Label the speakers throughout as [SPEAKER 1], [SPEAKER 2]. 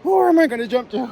[SPEAKER 1] Where am I going to jump to?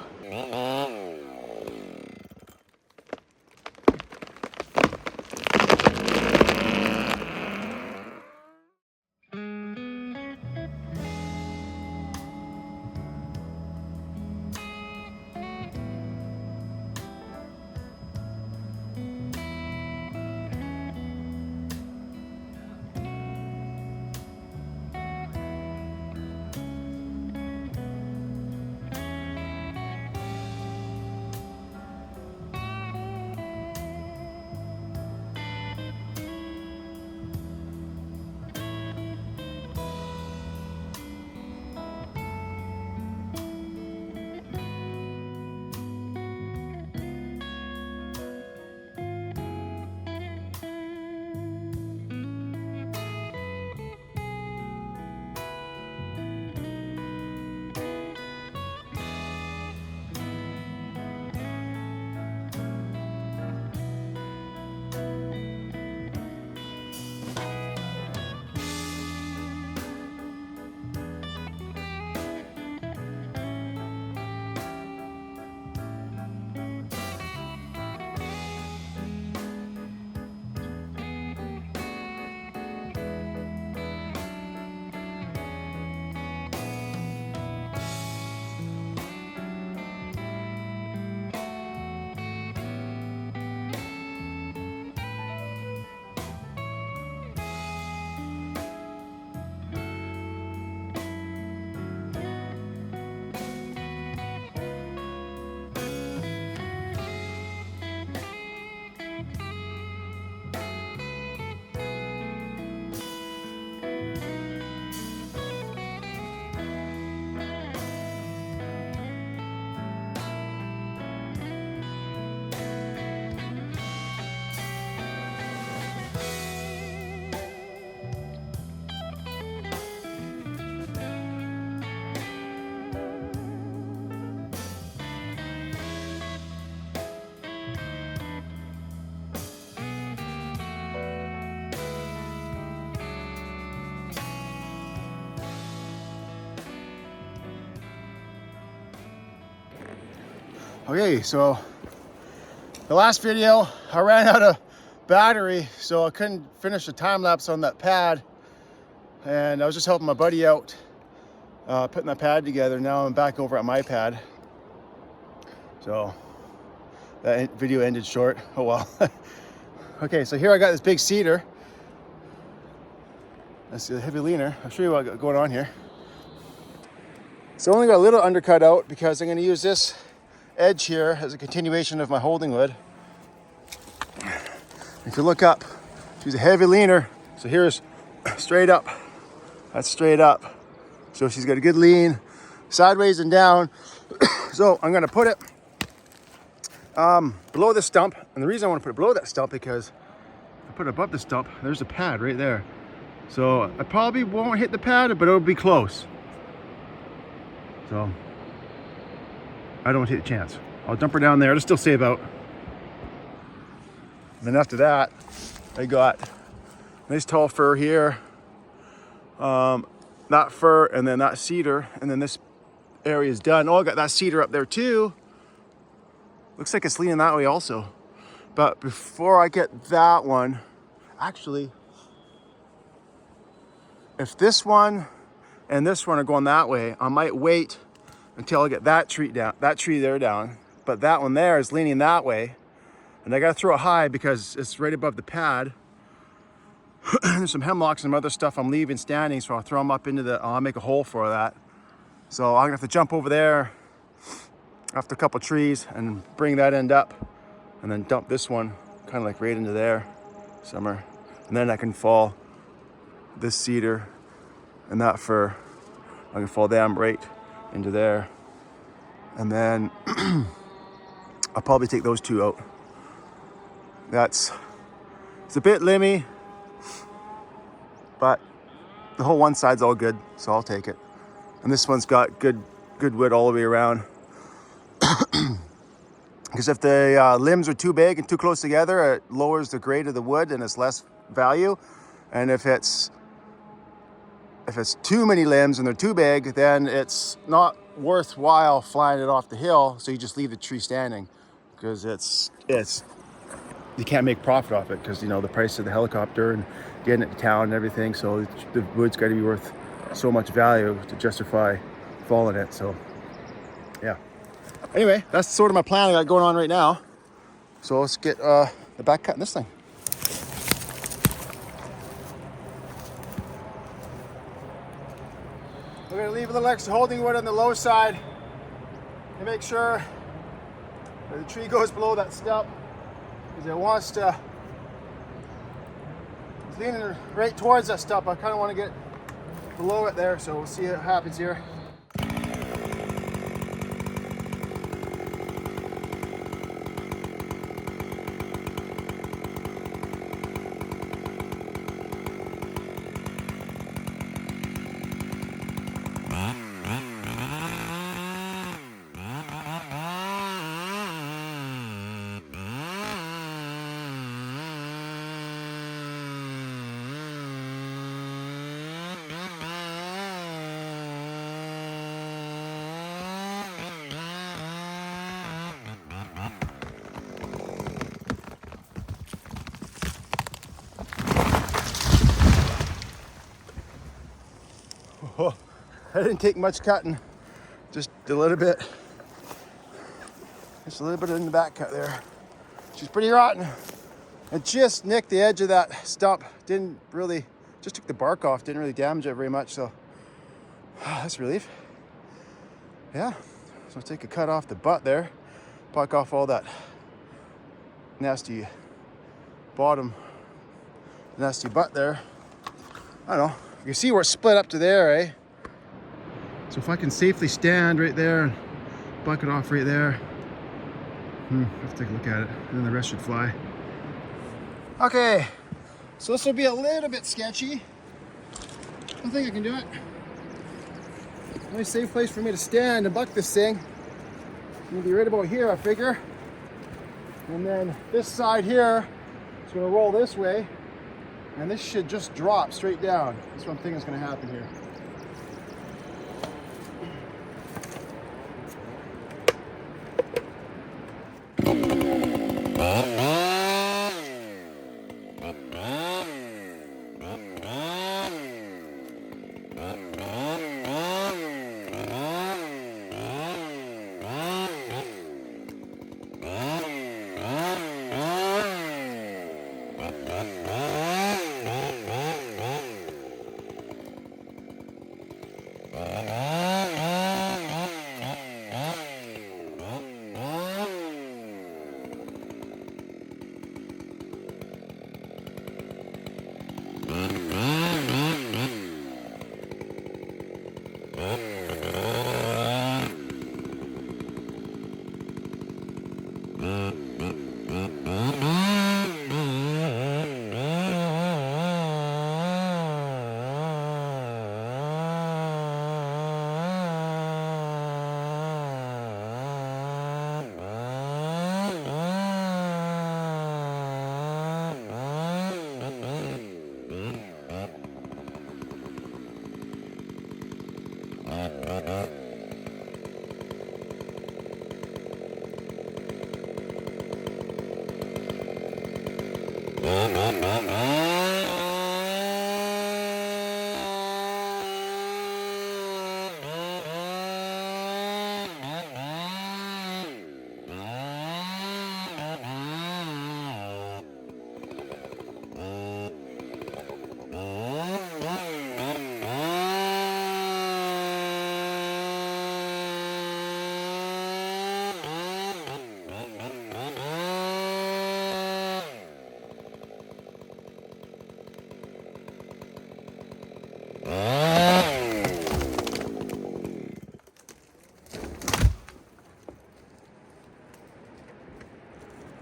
[SPEAKER 1] Okay, so the last video, I ran out of battery, so I couldn't finish the time lapse on that pad. And I was just helping my buddy out, putting that pad together. Now I'm back over at my pad. So that video ended short. Oh well. Okay, so here I got this big cedar. That's the heavy leaner. I'll show you what I got going on here. So I only got a little undercut out because I'm going to use this edge here as a continuation of my holding wood. If you look up, she's a heavy leaner. So here's straight up. That's straight up. So she's got a good lean, sideways and down. So I'm going to put it below the stump. And the reason I want to put it below that stump because if I put it above the stump, there's a pad right there. So I probably won't hit the pad, but it'll be close. So I don't take a chance. I'll dump her down there. It'll still save out. And then after that, I got nice tall fir here. That fir and then that cedar. And then this area is done. Oh, I got that cedar up there too. Looks like it's leaning that way also. But before I get that one, actually, if this one and this one are going that way, I might wait until I get that tree there down. But that one there is leaning that way. And I gotta throw it high because it's right above the pad. There's some hemlocks and some other stuff I'm leaving standing, so I'll throw them up into I'll make a hole for that. So I'm gonna have to jump over there after a couple trees and bring that end up and then dump this one kind of like right into there somewhere. And then I can fall this cedar and that fir. I can fall them right into there. And then I'll probably take those two out. It's a bit limmy, but the whole one side's all good, so I'll take it. And this one's got good wood all the way around. Because if the limbs are too big and too close together, it lowers the grade of the wood and it's less value. And if it's too many limbs and they're too big, then it's not worthwhile flying it off the hill, so you just leave the tree standing, because you can't make profit off it, because you know the price of the helicopter and getting it to town and everything. So the wood's got to be worth so much value to justify falling it. So yeah. Anyway, that's sort of my plan I got going on right now. So let's get the back cut in this thing. We're gonna leave a little extra holding wood on the low side to make sure that the tree goes below that stump, because it wants to, it's leaning right towards that stump. I kind of want to get below it there, so we'll see what happens here. Oh, I didn't take much cutting, just a little bit. Just a little bit in the back cut there. She's pretty rotten. I just nicked the edge of that stump. Didn't really, just took the bark off, didn't really damage it very much, so that's a relief. Yeah, so I'll take a cut off the butt there, pluck off all that nasty bottom, nasty butt there. I don't know. You can see we're split up to there, eh? So if I can safely stand right there and buck it off right there, let's take a look at it, and then the rest should fly. Okay, so this will be a little bit sketchy. I think I can do it. Nice safe place for me to stand and buck this thing. Gonna be right about here, I figure. And then this side here is gonna roll this way. And this should just drop straight down. That's what I'm thinking is going to happen here.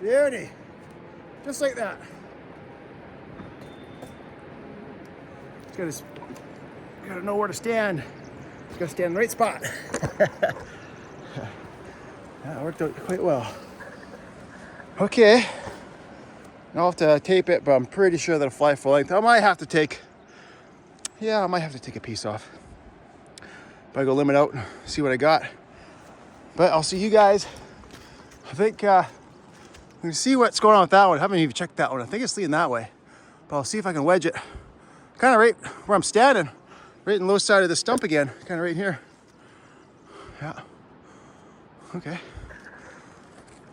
[SPEAKER 1] Beauty. Just like that. Just gotta know where to stand. Just gotta stand in the right spot. That worked out quite well. Okay. I'll have to tape it, but I'm pretty sure that'll fly full length. I might have to take a piece off. But I go limit out and see what I got. But I'll see you guys. I think we can see what's going on with that one. I haven't even checked that one. I think it's leading that way. But I'll see if I can wedge it. Kind of right where I'm standing. Right in the low side of the stump again. Kind of right here. Yeah. Okay.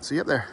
[SPEAKER 1] See you up there.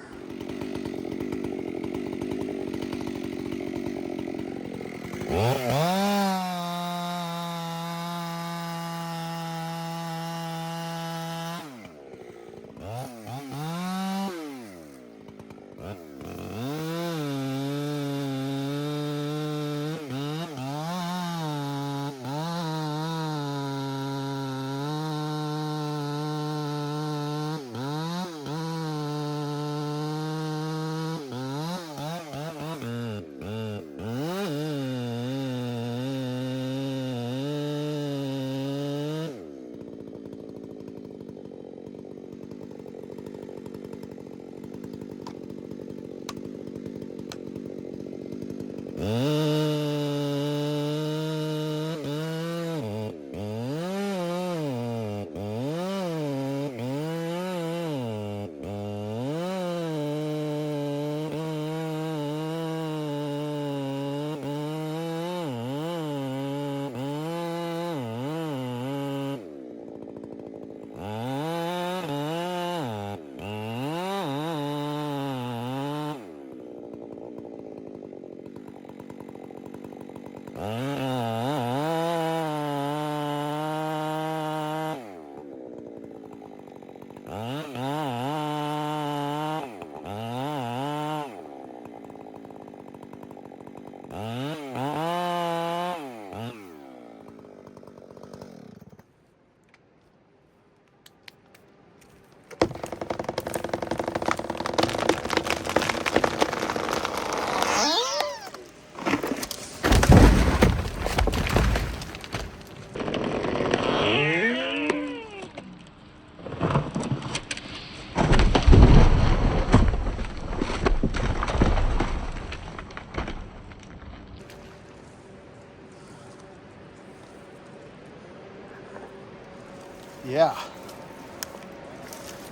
[SPEAKER 1] Yeah.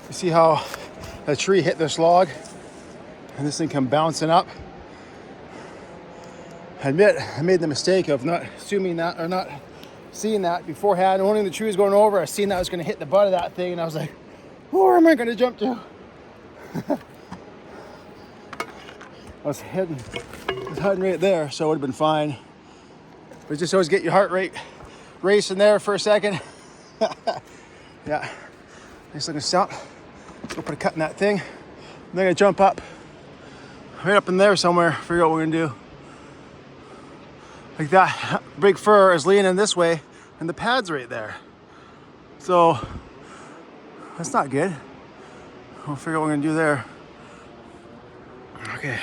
[SPEAKER 1] You see how a tree hit this log and this thing come bouncing up? I admit I made the mistake of not assuming that or not seeing that beforehand. Owning the tree was going over, I seen that I was going to hit the butt of that thing and I was like, where am I going to jump to? I was heading right there, so it would have been fine. But just always get your heart rate racing there for a second. Yeah, nice looking stump. Let's go put a cut in that thing. I'm gonna jump up, right up in there somewhere, figure out what we're gonna do. Like that big fir is leaning this way and the pad's right there. So that's not good. We'll figure out what we're gonna do there. Okay.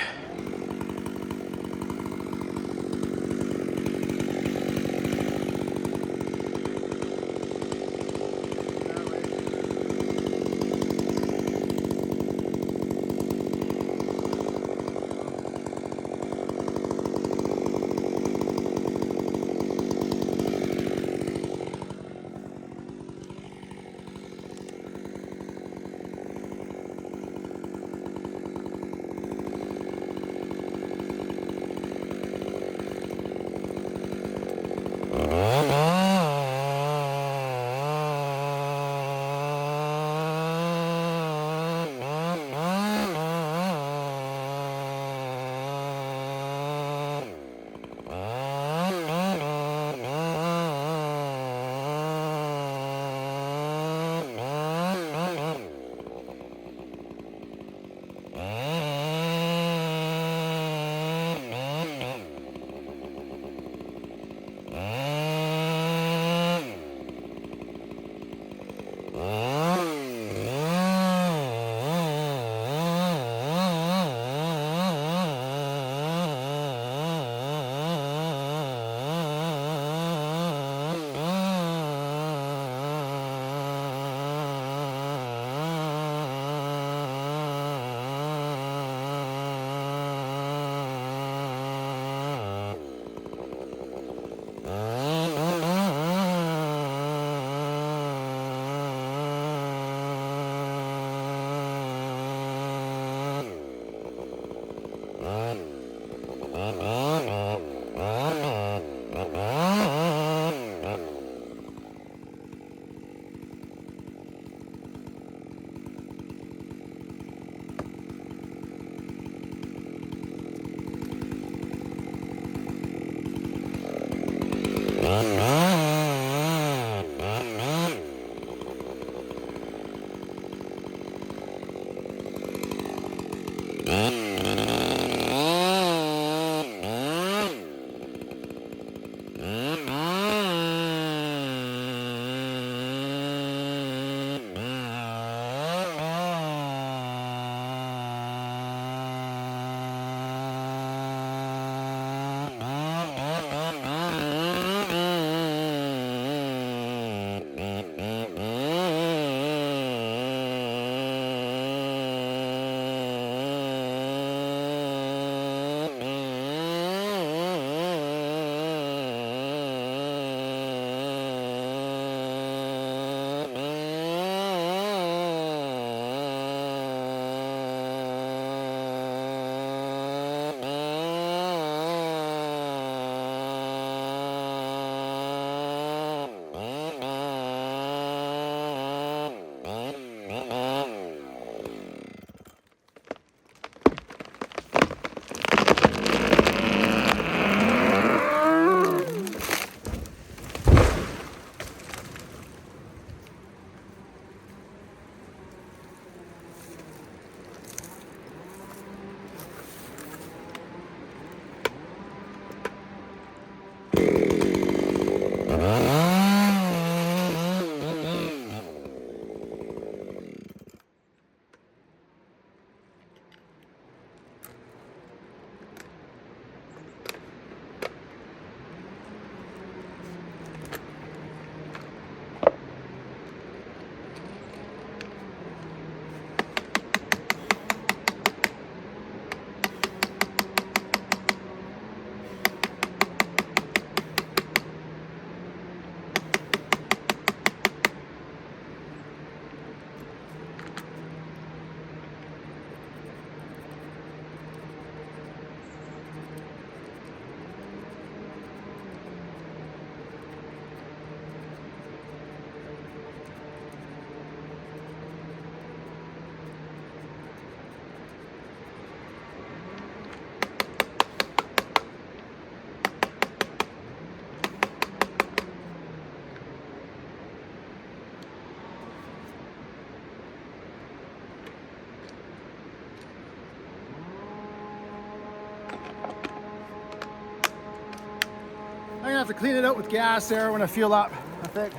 [SPEAKER 1] to clean it out with gas there when I fuel up. I think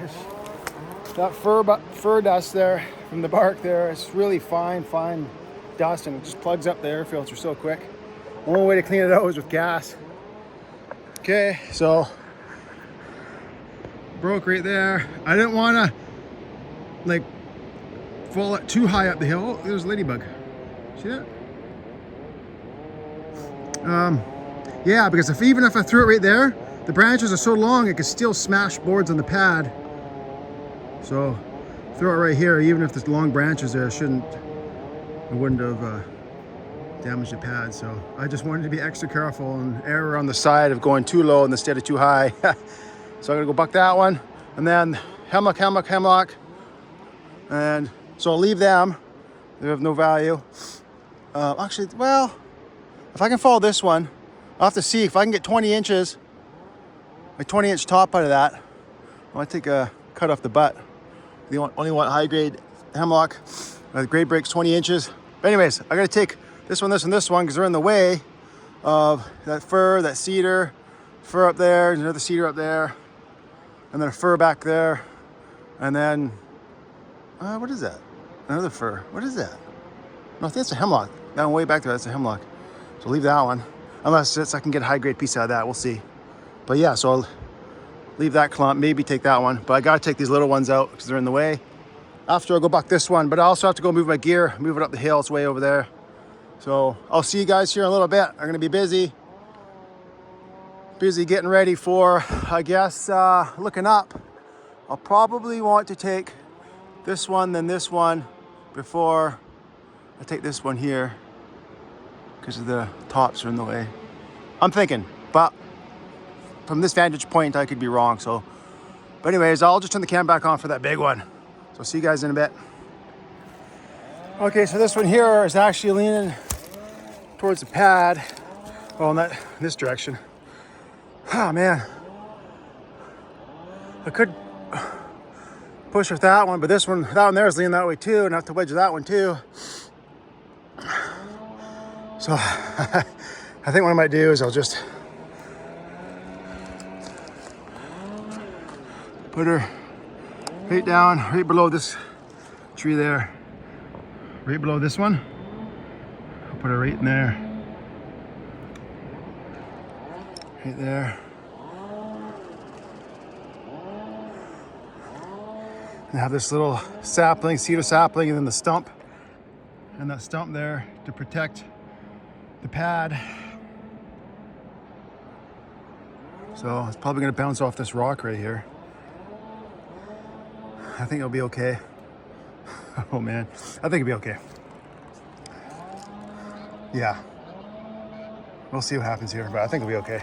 [SPEAKER 1] that fur dust there from the bark there is really fine dust, and it just plugs up the air filter so quick. The only way to clean it out is with gas. Okay, so broke right there. I didn't want to like fall it too high up the hill. Oh, there's a ladybug. See that? Yeah, because even if I threw it right there, the branches are so long it could still smash boards on the pad. So throw it right here, even if there's long branches there, it wouldn't have damaged the pad. So I just wanted to be extra careful and err on the side of going too low instead of too high. So I'm gonna go buck that one, and then hemlock, and so I'll leave them. They have no value. Actually, well, if I can follow this one, I'll have to see if I can get 20 inches, like 20-inch top out of that. I want to take a cut off the butt. You only want high grade hemlock. The grade breaks 20 inches. But anyways, I got to take this one, and this one, because they're in the way of that fir, that cedar, fir up there, there's another cedar up there, and then a fir back there, and then what is that? Another fir. What is that? No, I think it's a hemlock. That one way back there, that's a hemlock. So leave that one, unless I can get a high grade piece out of that. We'll see. But yeah, so I'll leave that clump, maybe take that one, but I gotta take these little ones out because they're in the way. After I'll go buck this one, but I also have to go move my gear, move it up the hill. It's way over there. So I'll see you guys here in a little bit. I'm gonna be busy getting ready for, I guess, looking up. I'll probably want to take this one, then this one, before I take this one here, because of the tops are in the way. I'm thinking, but from this vantage point, I could be wrong. So, but anyways, I'll just turn the cam back on for that big one. So see you guys in a bit. Okay, so this one here is actually leaning towards the pad. Well, not this direction. Oh man, I could push with that one, but that one there is leaning that way too, and I have to wedge that one too. So I think what I might do is I'll just put her right down, right below this tree there, right below this one. I'll put her right in there, right there. And have this little sapling, cedar sapling, and then the stump, and that stump there to protect the pad. So it's probably gonna bounce off this rock right here. I think it'll be okay. Oh man, I think it'll be okay. Yeah, we'll see what happens here, but I think it'll be okay.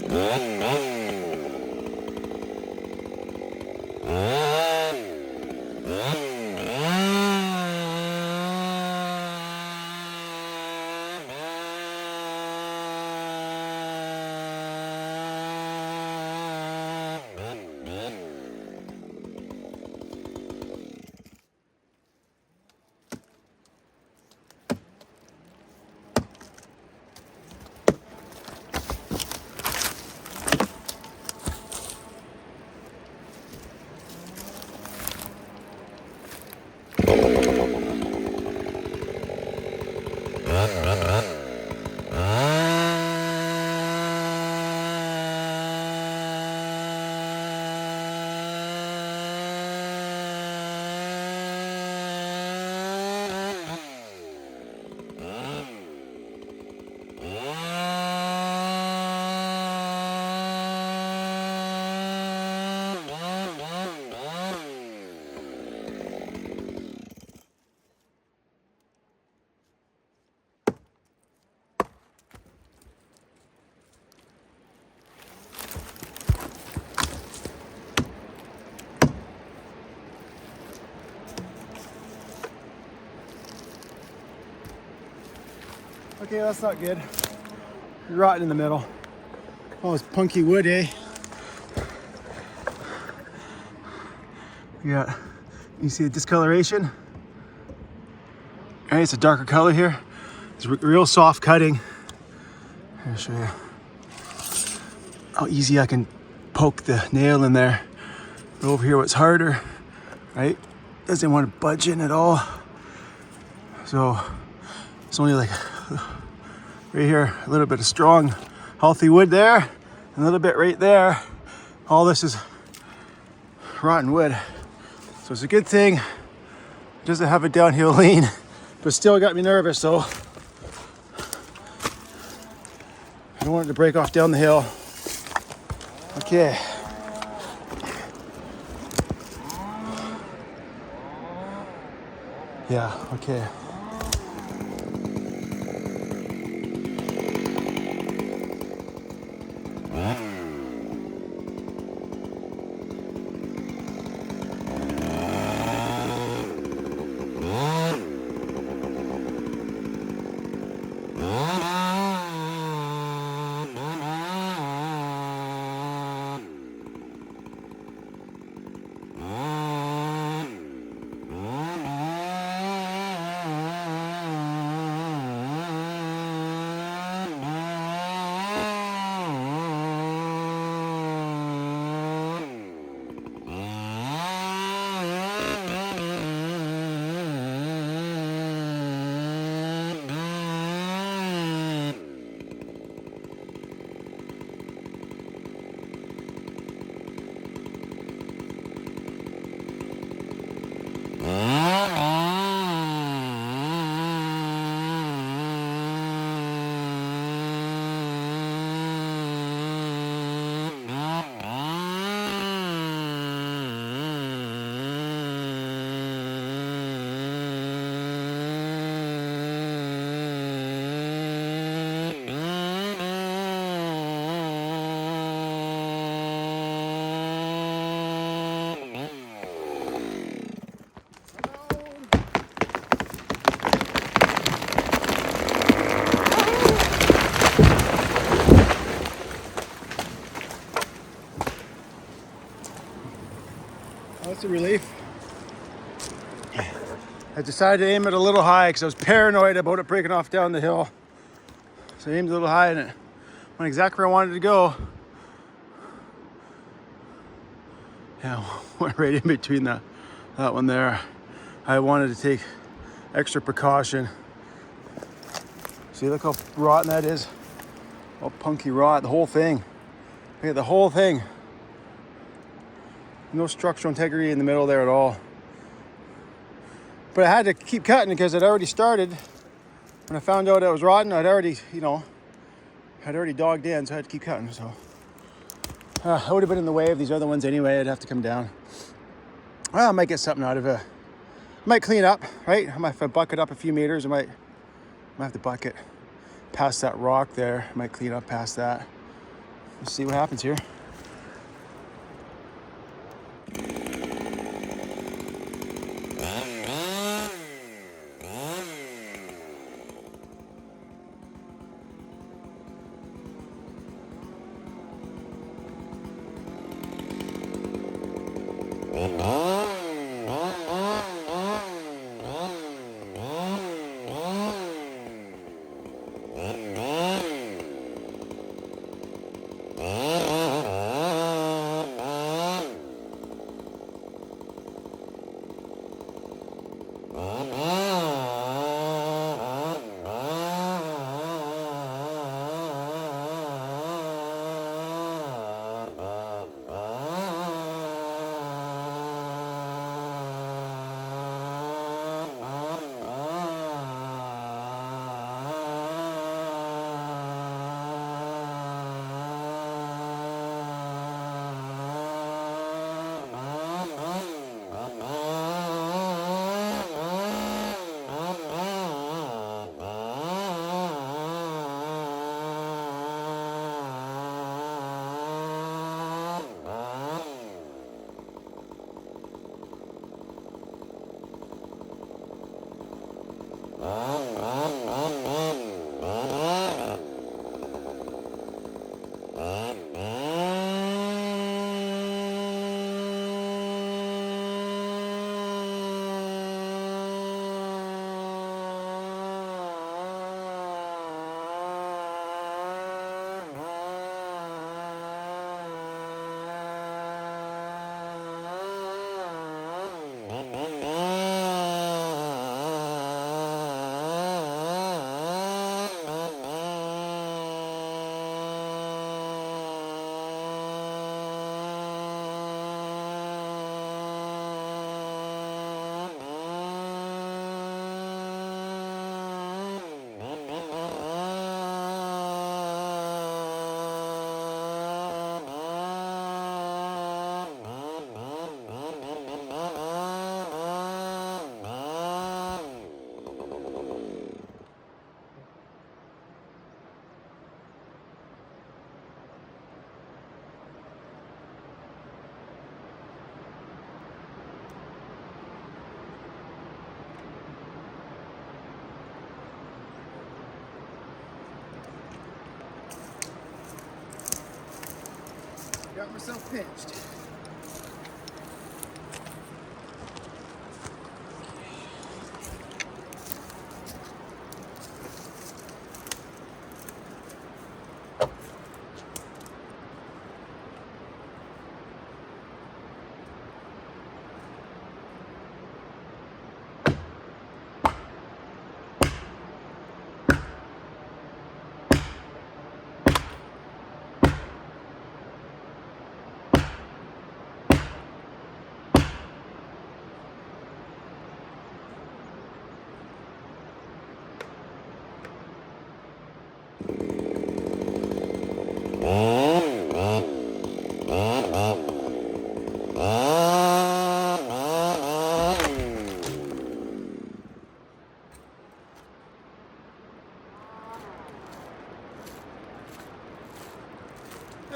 [SPEAKER 2] Mm-hmm.
[SPEAKER 1] Okay, that's not good. Rotten in the middle. Oh, it's punky wood, eh? Yeah, you see the discoloration? All right, it's a darker color here. It's real soft cutting. I'll show you how easy I can poke the nail in there. But over here, what's harder, right? Doesn't want to budge in at all. So it's only like right here, a little bit of strong, healthy wood there, and a little bit right there. All this is rotten wood. So it's a good thing it doesn't have a downhill lean, but still got me nervous, so I don't want it to break off down the hill. Okay. Yeah, okay. That's a relief. I decided to aim it a little high because I was paranoid about it breaking off down the hill. So I aimed a little high and it went exactly where I wanted to go. Yeah, went right in between that one there. I wanted to take extra precaution. See, look how rotten that is. All punky rot, the whole thing. Look at the whole thing. No structural integrity in the middle there at all. But I had to keep cutting because I'd already started. When I found out it was rotten, I'd already, had already dogged in, so I had to keep cutting. So I would have been in the way of these other ones anyway. I'd have to come down. Well, I might get something out of it. I might clean up, right? I might have to bucket up a few meters. I might have to bucket past that rock there. I might clean up past that. Let's see what happens here. got myself pinched.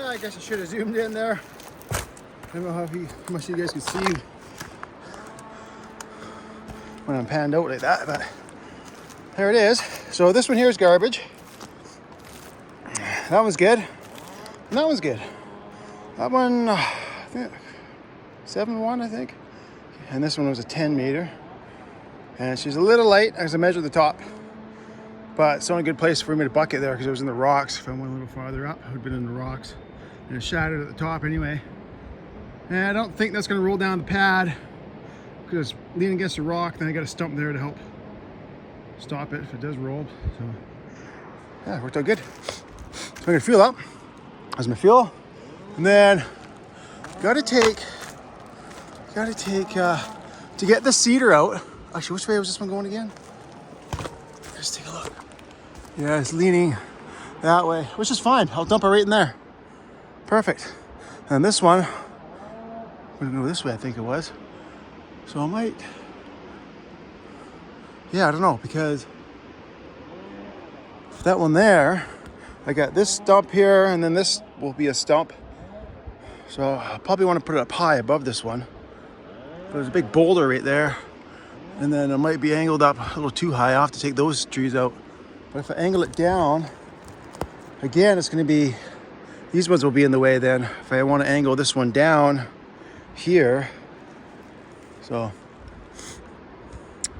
[SPEAKER 1] I guess I should have zoomed in there. I don't know how much you guys can see when I'm panned out like that, but there it is. So this one here is garbage. That one's good. And that one's good. That one, I think 7-1, I think. And this one was a 10 meter. And she's a little light as I measured the top. But it's the only good place for me to bucket there because it was in the rocks. If I went a little farther up, I would have been in the rocks. And it shattered at the top anyway. And I don't think that's going to roll down the pad because it's leaning against the rock. Then I got a stump there to help stop it if it does roll. So yeah, it worked out good. So I'm going to fuel up. That's my fuel. And then gotta take to get the Cedar out. Actually, which way was this one going again? Let's take a look. Yeah, it's leaning that way, which is fine. I'll dump it right in there. Perfect. And this one, we're gonna go this way, I think it was. So I might, yeah, I don't know, because that one there, I got this stump here, and then this will be a stump. So I probably want to put it up high above this one. There's a big boulder right there. And then it might be angled up a little too high. I'll have to take those trees out. But if I angle it down, again, it's going to be, these ones will be in the way then. If I want to angle this one down here. So,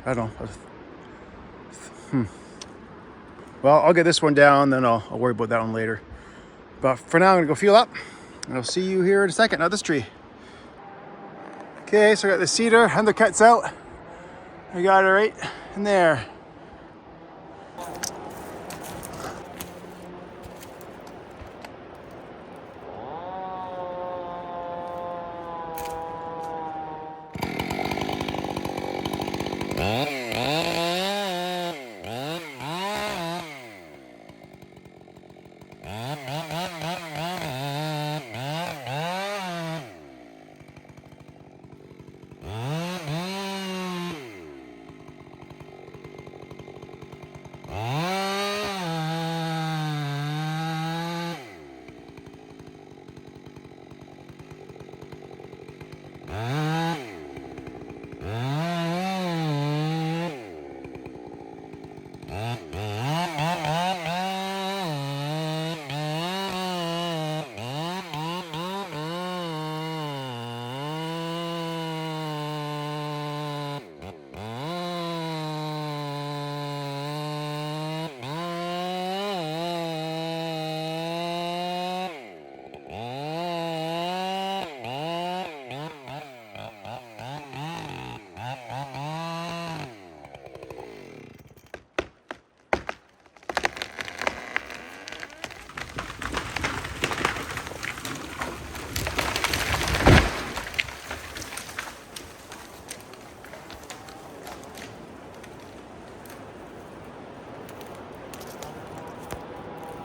[SPEAKER 1] I don't know. Well, I'll get this one down, then I'll worry about that one later. But for now, I'm going to go fuel up. And I'll see you here in a second. Now this tree. Okay, so I got the cedar undercuts out. I got it right in there.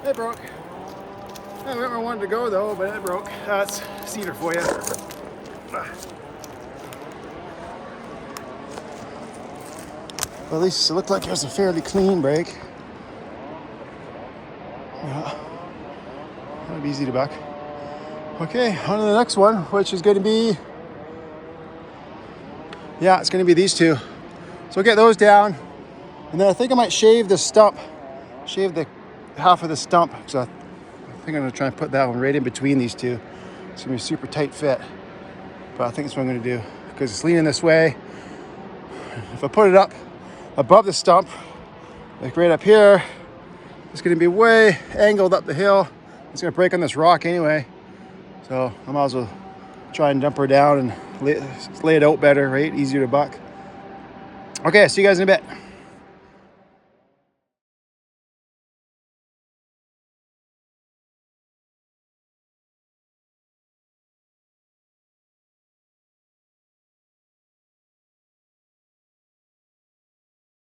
[SPEAKER 1] It broke. I went where I wanted to go though, but it broke. That's Cedar for you. Well, at least it looked like it was a fairly clean break. Yeah, that'll be easy to buck. Okay, on to the next one, which is going to be, yeah, it's going to be these two. So I'll get those down, and then I think I might shave the stump, shave the half of the stump, because I think I'm going to try and put that one right in between these two. It's gonna be a super tight fit, but I think that's what I'm gonna do because it's leaning this way. If I put it up above the stump, like right up here, it's gonna be way angled up the hill. It's gonna break on this rock anyway. So I might as well try and dump her down and lay it out better, right? Easier to buck. Okay, see you guys in a bit.